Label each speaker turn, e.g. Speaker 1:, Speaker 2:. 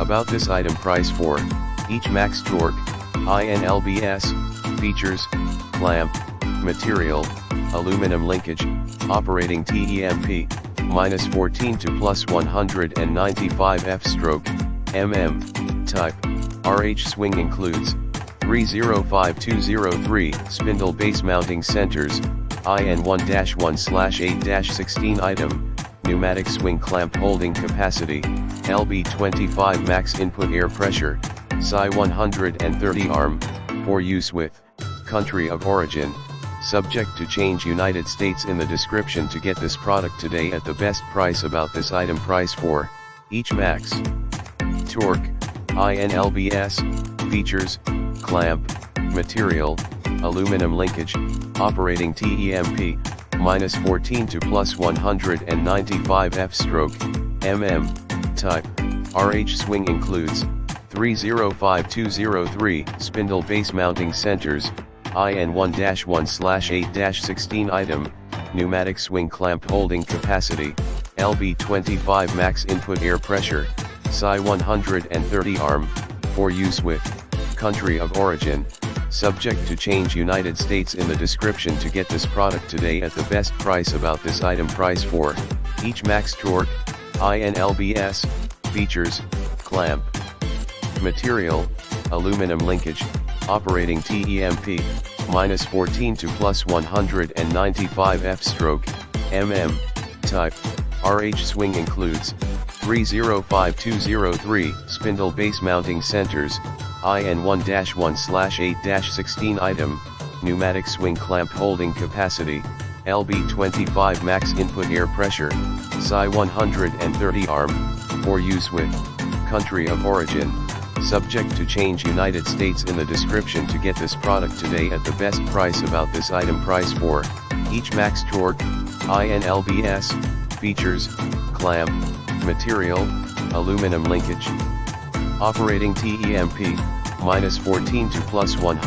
Speaker 1: About this item: price for each: max torque, INLBS, features, clamp, material, aluminum linkage, operating TEMP, -14 to +195 f/mm, type, RH swing includes 305203 spindle base mounting centers, IN1-1/8-16 item, pneumatic swing clamp holding capacity, LB25 max input air pressure, SI 130 arm, for use with, country of origin, subject to change, United States, in the description to get this product today at the best price. About this item: price for each: max torque, INLBS, features, clamp, material, aluminum linkage, operating TEMP, -14 to +195 f/mm, type, RH swing includes 305203 spindle base mounting centers, IN1-1/8-16 item, pneumatic swing clamp holding capacity, LB25 max input air pressure, SI 130 arm, for use with, country of origin, subject to change, United States, in the description to get this product today at the best price. About this item: price for each: max torque, INLBS, features, clamp, material, aluminum linkage, operating TEMP, -14 to +195 f/mm, type, RH swing includes 305203 spindle base mounting centers, IN1-1/8-16 item, pneumatic swing clamp holding capacity, LB25 max input air pressure, SI 130 arm, for use with, country of origin, subject to change, United States, in the description to get this product today at the best price. About this item: price for each: max torque, INLBS, features, clamp, material, aluminum linkage, operating TEMP, -14 to +100